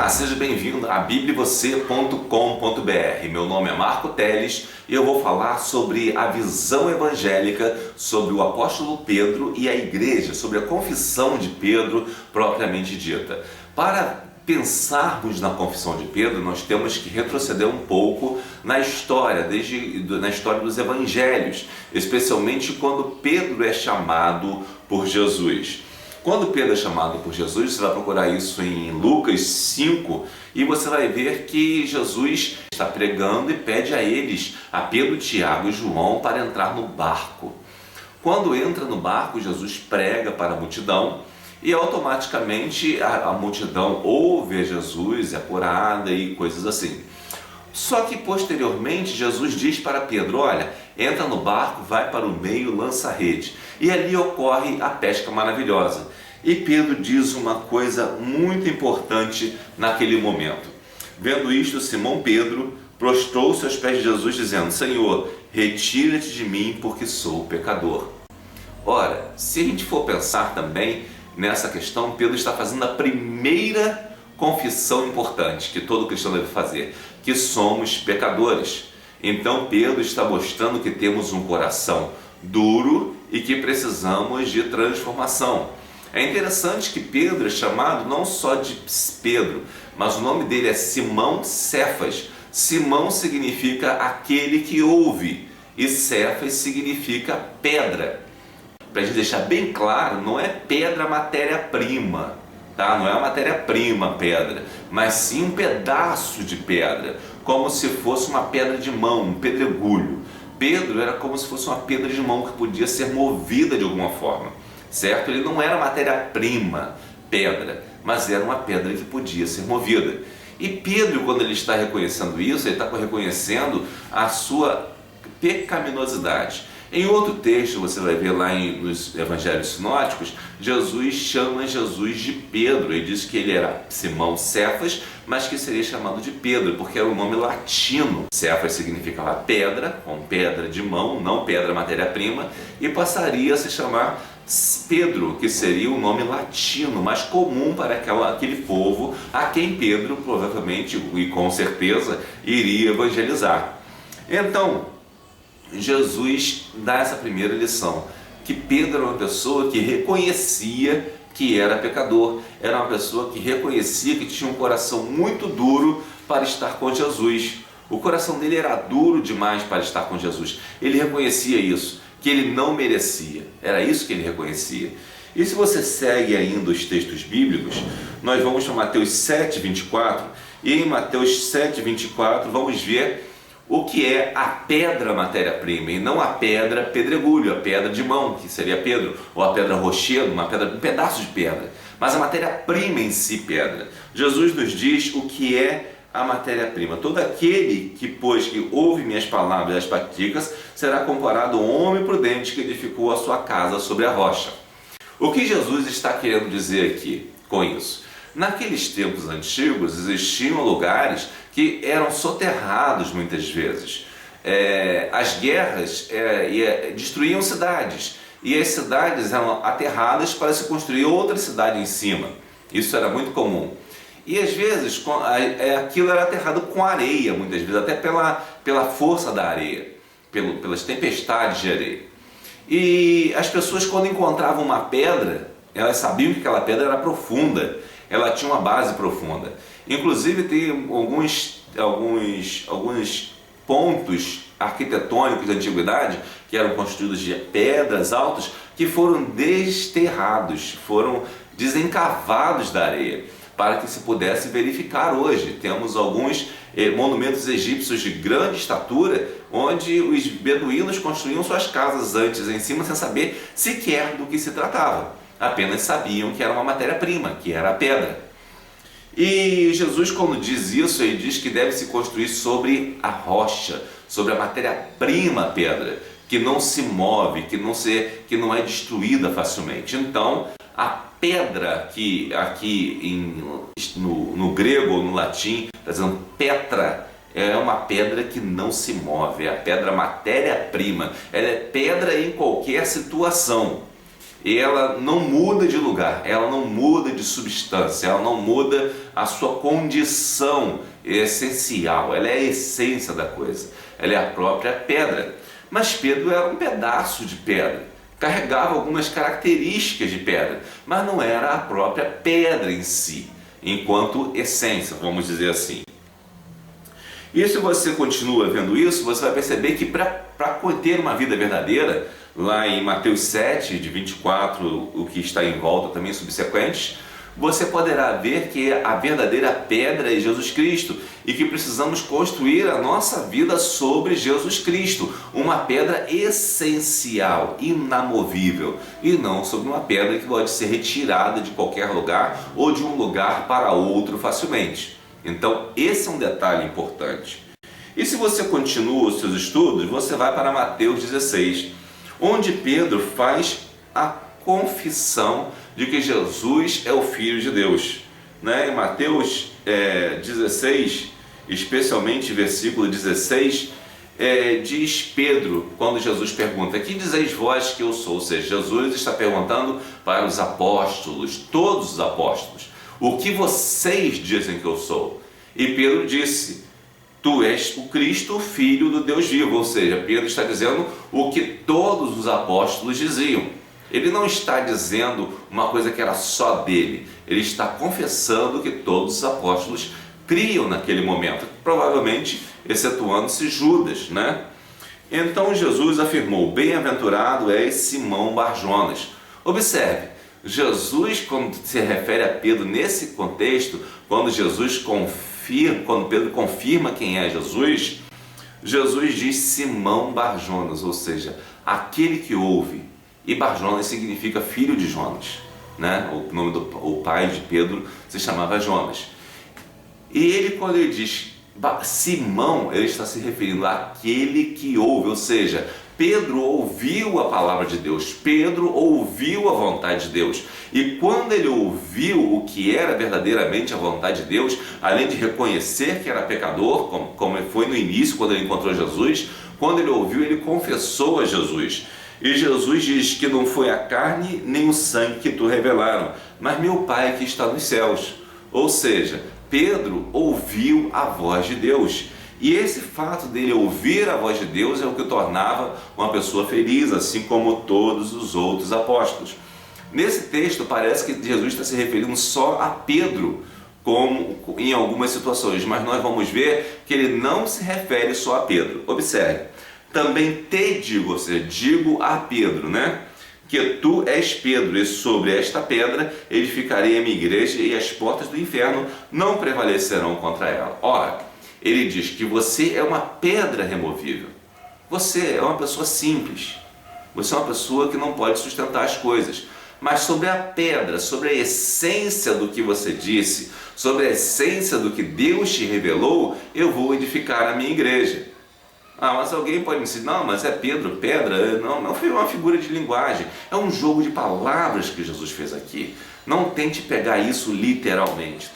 Olá, seja bem-vindo a bibliavocê.com.br. Meu nome é Marco Teles e eu vou falar sobre a visão evangélica sobre o apóstolo Pedro e a igreja, sobre a confissão de Pedro propriamente dita. Para pensarmos na confissão de Pedro, nós temos que retroceder um pouco na história, na história dos evangelhos, especialmente quando Pedro é chamado por Jesus. Quando Pedro é chamado por Jesus, você vai procurar isso em Lucas 5, e você vai ver que Jesus está pregando e pede a eles, a Pedro, Tiago e João, para entrar no barco. Quando entra no barco, Jesus prega para a multidão e automaticamente a multidão ouve a Jesus, é curada e coisas assim. Só que posteriormente Jesus diz para Pedro: olha, entra no barco, vai para o meio, lança a rede. E ali ocorre a pesca maravilhosa. E Pedro diz uma coisa muito importante naquele momento. Vendo isto, Simão Pedro prostrou-se aos pés de Jesus, dizendo: Senhor, retira-te de mim, porque sou pecador. Ora, se a gente for pensar também nessa questão, Pedro está fazendo a primeira confissão importante que todo cristão deve fazer, que somos pecadores. Então Pedro está mostrando que temos um coração duro e que precisamos de transformação. É interessante que Pedro é chamado não só de Pedro, mas o nome dele é Simão Cefas. Simão significa aquele que ouve e Cefas significa pedra. Para a gente deixar bem claro, não é pedra matéria-prima, tá? Não é a matéria-prima pedra, mas sim um pedaço de pedra, como se fosse uma pedra de mão, um pedregulho. Pedro era como se fosse uma pedra de mão que podia ser movida de alguma forma, certo? Ele não era matéria-prima, pedra, mas era uma pedra que podia ser movida. E Pedro, quando ele está reconhecendo isso, ele está reconhecendo a sua pecaminosidade. Em outro texto, você vai ver lá nos evangelhos sinóticos, Jesus chama Jesus de Pedro. Ele diz que ele era Simão Cefas, mas que seria chamado de Pedro, porque era um nome latino. Cefas significava pedra, com pedra de mão, não pedra matéria-prima, e passaria a se chamar Pedro, que seria um nome latino, mais comum para aquele povo a quem Pedro provavelmente e com certeza iria evangelizar. Então, Jesus dá essa primeira lição, que Pedro era uma pessoa que reconhecia que era pecador, era uma pessoa que reconhecia que tinha um coração muito duro para estar com Jesus. O coração dele era duro demais para estar com Jesus. Ele reconhecia isso, que ele não merecia. Era isso que ele reconhecia. E se você segue ainda os textos bíblicos, nós vamos para Mateus 7:24, e em Mateus 7:24 vamos ver o que é a pedra matéria-prima, e não a pedra pedregulho, a pedra de mão, que seria Pedro, ou a pedra rochedo, um pedaço de pedra, mas a matéria-prima em si, pedra. Jesus nos diz o que é a matéria-prima. Todo aquele que ouve minhas palavras e as pratica, será comparado a um homem prudente que edificou a sua casa sobre a rocha. O que Jesus está querendo dizer aqui com isso? Naqueles tempos antigos existiam lugares que eram soterrados muitas vezes. As guerras destruíam cidades, e as cidades eram aterradas para se construir outra cidade em cima. Isso era muito comum. E às vezes aquilo era aterrado com areia, muitas vezes, até pela força da areia, pelas tempestades de areia. E as pessoas, quando encontravam uma pedra, elas sabiam que aquela pedra era profunda, ela tinha uma base profunda. Inclusive tem alguns pontos arquitetônicos da antiguidade que eram construídos de pedras altas, que foram desterrados, foram desencavados da areia, para que se pudesse verificar hoje. Temos alguns monumentos egípcios de grande estatura, onde os beduínos construíam suas casas antes em cima, sem saber sequer do que se tratava. Apenas sabiam que era uma matéria-prima, que era a pedra. E Jesus, quando diz isso, ele diz que deve se construir sobre a rocha, sobre a matéria-prima pedra, que não se move, que não é destruída facilmente. Então, a pedra, que aqui no grego ou no latim, está dizendo petra, é uma pedra que não se move, é a pedra matéria-prima, ela é pedra em qualquer situação. ela não muda de lugar, ela não muda de substância, ela não muda a sua condição essencial, ela é a essência da coisa, ela é a própria pedra. Mas Pedro era um pedaço de pedra, carregava algumas características de pedra, mas não era a própria pedra em si, enquanto essência, vamos dizer assim. E se você continua vendo isso, você vai perceber que para ter uma vida verdadeira, lá em Mateus 7, de 24, o que está em volta também subsequentes, você poderá ver que a verdadeira pedra é Jesus Cristo e que precisamos construir a nossa vida sobre Jesus Cristo, uma pedra essencial, inamovível, e não sobre uma pedra que pode ser retirada de qualquer lugar ou de um lugar para outro facilmente. Então, esse é um detalhe importante. E se você continua os seus estudos, você vai para Mateus 16, onde Pedro faz a confissão de que Jesus é o Filho de Deus. Em Mateus 16, especialmente versículo 16, diz Pedro, quando Jesus pergunta: que dizeis vós que eu sou? Ou seja, Jesus está perguntando para os apóstolos, todos os apóstolos, o que vocês dizem que eu sou? E Pedro disse: tu és o Cristo, filho do Deus vivo. Ou seja, Pedro está dizendo o que todos os apóstolos diziam. Ele não está dizendo uma coisa que era só dele, ele está confessando que todos os apóstolos criam naquele momento, provavelmente excetuando-se Judas, Então Jesus afirmou: bem-aventurado és Simão Barjonas. Observe, Jesus, quando se refere a Pedro nesse contexto, quando Pedro confirma quem é Jesus, Jesus diz Simão Barjonas, ou seja, aquele que ouve. E Barjonas significa filho de Jonas, O nome o pai de Pedro se chamava Jonas. E ele, quando ele diz Simão, ele está se referindo àquele que ouve, ou seja, Pedro ouviu a palavra de Deus, Pedro ouviu a vontade de Deus, e quando ele ouviu o que era verdadeiramente a vontade de Deus, além de reconhecer que era pecador, como foi no início quando ele encontrou Jesus, quando ele ouviu, ele confessou a Jesus. E Jesus diz que não foi a carne nem o sangue que tu revelaram, mas meu Pai que está nos céus. Ou seja, Pedro ouviu a voz de Deus. E esse fato dele ouvir a voz de Deus é o que o tornava uma pessoa feliz, assim como todos os outros apóstolos. Nesse texto parece que Jesus está se referindo só a Pedro, como em algumas situações, mas nós vamos ver que ele não se refere só a Pedro. Observe, também te digo, ou seja, digo a Pedro, que tu és Pedro, e sobre esta pedra edificarei a minha igreja, e as portas do inferno não prevalecerão contra ela. Ora, ele diz que você é uma pedra removível. Você é uma pessoa simples. Você é uma pessoa que não pode sustentar as coisas. Mas sobre a pedra, sobre a essência do que você disse, sobre a essência do que Deus te revelou, eu vou edificar a minha igreja. Mas alguém pode me dizer: não, mas é Pedro, pedra. Não foi uma figura de linguagem. É um jogo de palavras que Jesus fez aqui. Não tente pegar isso literalmente,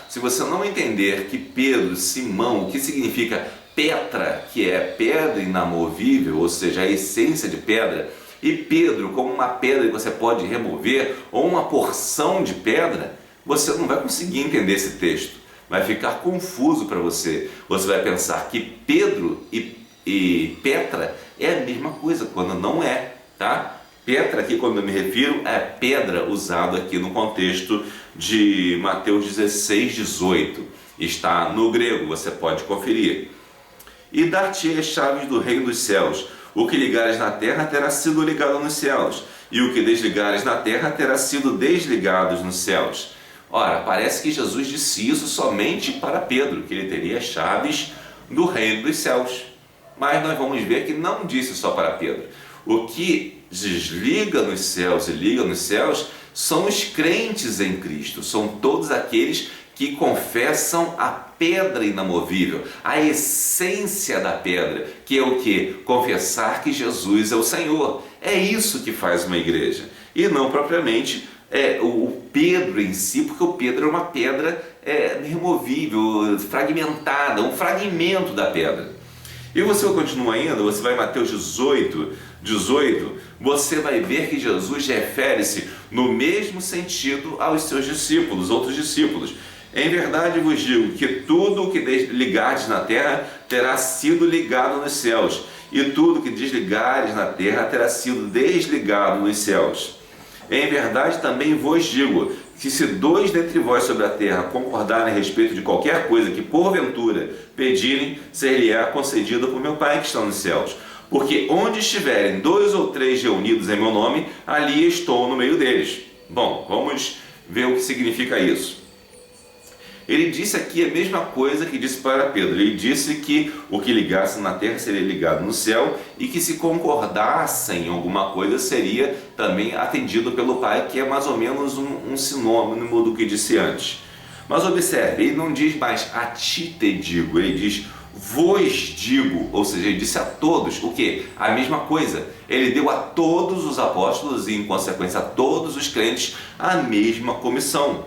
Se você não entender que Pedro, Simão, o que significa Petra, que é pedra inamovível, ou seja, a essência de pedra, e Pedro como uma pedra que você pode remover, ou uma porção de pedra, você não vai conseguir entender esse texto. Vai ficar confuso para você. Você vai pensar que Pedro e Petra é a mesma coisa, quando não é, Petra aqui, quando eu me refiro, é pedra usada aqui no contexto de Mateus 16, 18. Está no grego, você pode conferir. E dar-te as chaves do reino dos céus. O que ligares na terra terá sido ligado nos céus, e o que desligares na terra terá sido desligado nos céus. Ora, parece que Jesus disse isso somente para Pedro, que ele teria as chaves do reino dos céus. Mas nós vamos ver que não disse só para Pedro. O que desliga nos céus e liga nos céus são os crentes em Cristo, são todos aqueles que confessam a pedra inamovível, a essência da pedra, que é o que? Confessar que Jesus é o Senhor. É isso que faz uma igreja, e não propriamente o Pedro em si, porque o Pedro é uma pedra removível, fragmentada, um fragmento da pedra. E você continua ainda, você vai em Mateus 18, 18, você vai ver que Jesus refere-se no mesmo sentido aos seus discípulos, outros discípulos. Em verdade vos digo que tudo o que ligardes na terra terá sido ligado nos céus, e tudo o que desligares na terra terá sido desligado nos céus. Em verdade também vos digo que se 2 dentre vós sobre a terra concordarem a respeito de qualquer coisa que porventura pedirem, ser-lhe-á concedido por meu Pai que está nos céus. Porque onde estiverem 2 ou 3 reunidos em meu nome, ali estou no meio deles. Bom, vamos ver o que significa isso. Ele disse aqui a mesma coisa que disse para Pedro. Ele disse que o que ligasse na terra seria ligado no céu e que se concordassem em alguma coisa seria também atendido pelo Pai, que é mais ou menos um sinônimo do que disse antes. Mas observe, ele não diz mais a ti te digo, ele diz vos digo, ou seja, ele disse a todos o quê? A mesma coisa. Ele deu a todos os apóstolos e, em consequência, a todos os crentes a mesma comissão,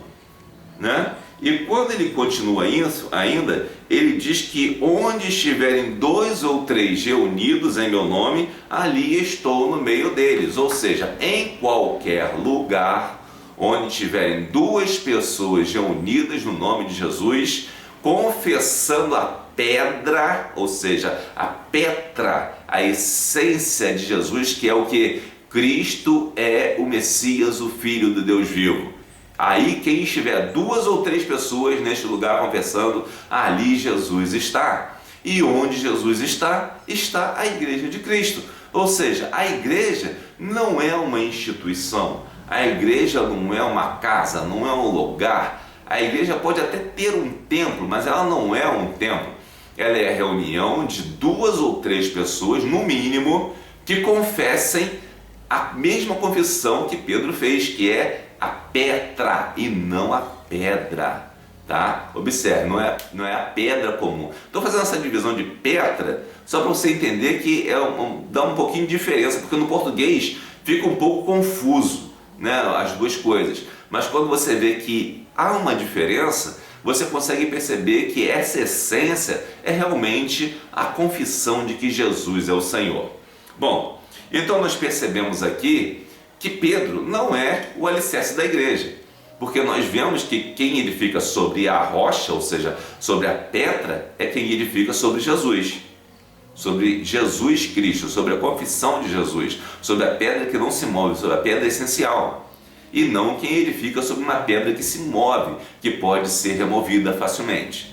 né? E quando ele continua isso ainda, ele diz que onde estiverem 2 ou 3 reunidos em meu nome, ali estou no meio deles. Ou seja, em qualquer lugar onde tiverem 2 pessoas reunidas no nome de Jesus, confessando a pedra, ou seja, a petra, a essência de Jesus, que é o que? Cristo é o Messias, o Filho do Deus vivo. Aí quem estiver 2 ou 3 pessoas neste lugar confessando, ali Jesus está. E onde Jesus está, está a Igreja de Cristo. Ou seja, a igreja não é uma instituição, a igreja não é uma casa, não é um lugar. A igreja pode até ter um templo, mas ela não é um templo. Ela é a reunião de 2 ou 3 pessoas, no mínimo, que confessem a mesma confissão que Pedro fez, que é a petra e não a pedra, tá? Observe, não é a pedra comum. Estou fazendo essa divisão de petra só para você entender que dá um pouquinho de diferença, porque no português fica um pouco confuso, né, as duas coisas. Mas quando você vê que há uma diferença, você consegue perceber que essa essência é realmente a confissão de que Jesus é o Senhor. Bom, então nós percebemos aqui que Pedro não é o alicerce da igreja, porque nós vemos que quem edifica sobre a rocha, ou seja, sobre a pedra, é quem edifica sobre Jesus Cristo, sobre a confissão de Jesus, sobre a pedra que não se move, sobre a pedra essencial, e não quem edifica sobre uma pedra que se move, que pode ser removida facilmente.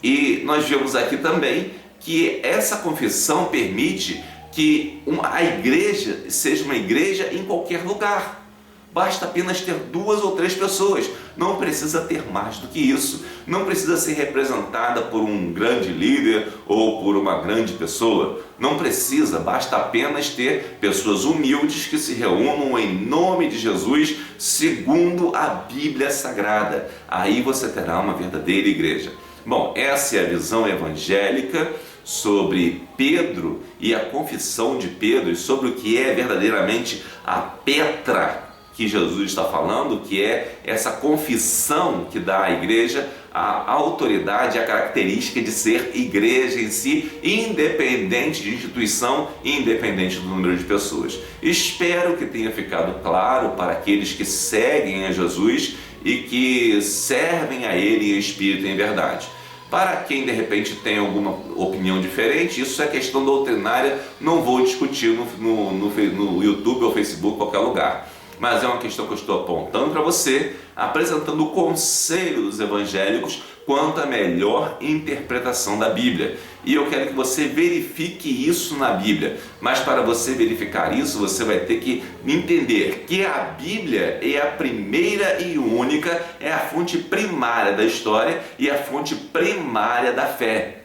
E nós vemos aqui também que essa confissão permite que a igreja seja uma igreja em qualquer lugar. Basta apenas ter 2 ou 3 pessoas, não precisa ter mais do que isso, não precisa ser representada por um grande líder ou por uma grande pessoa, não precisa, basta apenas ter pessoas humildes que se reúnam em nome de Jesus, segundo a Bíblia Sagrada. Aí você terá uma verdadeira igreja. Bom, essa é a visão evangélica sobre Pedro e a confissão de Pedro, e sobre o que é verdadeiramente a petra que Jesus está falando, que é essa confissão que dá à igreja a autoridade, a característica de ser igreja em si, independente de instituição, independente do número de pessoas. Espero que tenha ficado claro para aqueles que seguem a Jesus e que servem a Ele em espírito e em verdade. Para quem de repente tem alguma opinião diferente, isso é questão doutrinária, não vou discutir no YouTube ou Facebook, qualquer lugar. Mas é uma questão que eu estou apontando para você, apresentando o conselho dos evangélicos quanto à melhor interpretação da Bíblia. E eu quero que você verifique isso na Bíblia. Mas para você verificar isso, você vai ter que entender que a Bíblia é a primeira e única, é a fonte primária da história e a fonte primária da fé.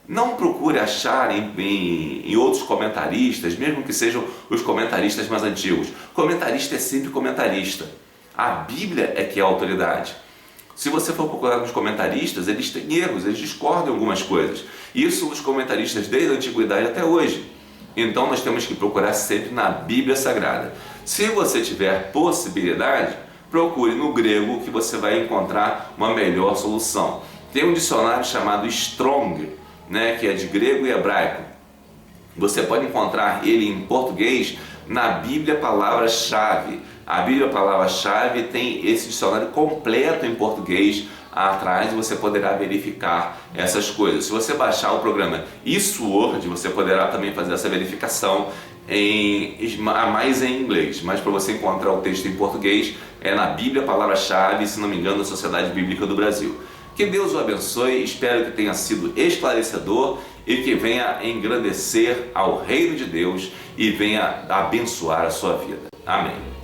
Não procure achar em outros comentaristas, mesmo que sejam os comentaristas mais antigos. Comentarista é sempre comentarista. A Bíblia é que é a autoridade. Se você for procurar nos comentaristas, eles têm erros, eles discordam em algumas coisas. Isso os comentaristas desde a antiguidade até hoje. Então nós temos que procurar sempre na Bíblia Sagrada. Se você tiver possibilidade, procure no grego que você vai encontrar uma melhor solução. Tem um dicionário chamado Strong, que é de grego e hebraico. Você pode encontrar ele em português na Bíblia Palavra-Chave. A Bíblia Palavra-Chave tem esse dicionário completo em português atrás, e você poderá verificar essas coisas. Se você baixar o programa eSword, você poderá também fazer essa verificação mais em inglês, mas para você encontrar o texto em português é na Bíblia Palavra-Chave, se não me engano, da Sociedade Bíblica do Brasil. Que Deus o abençoe, espero que tenha sido esclarecedor e que venha engrandecer ao reino de Deus e venha abençoar a sua vida. Amém.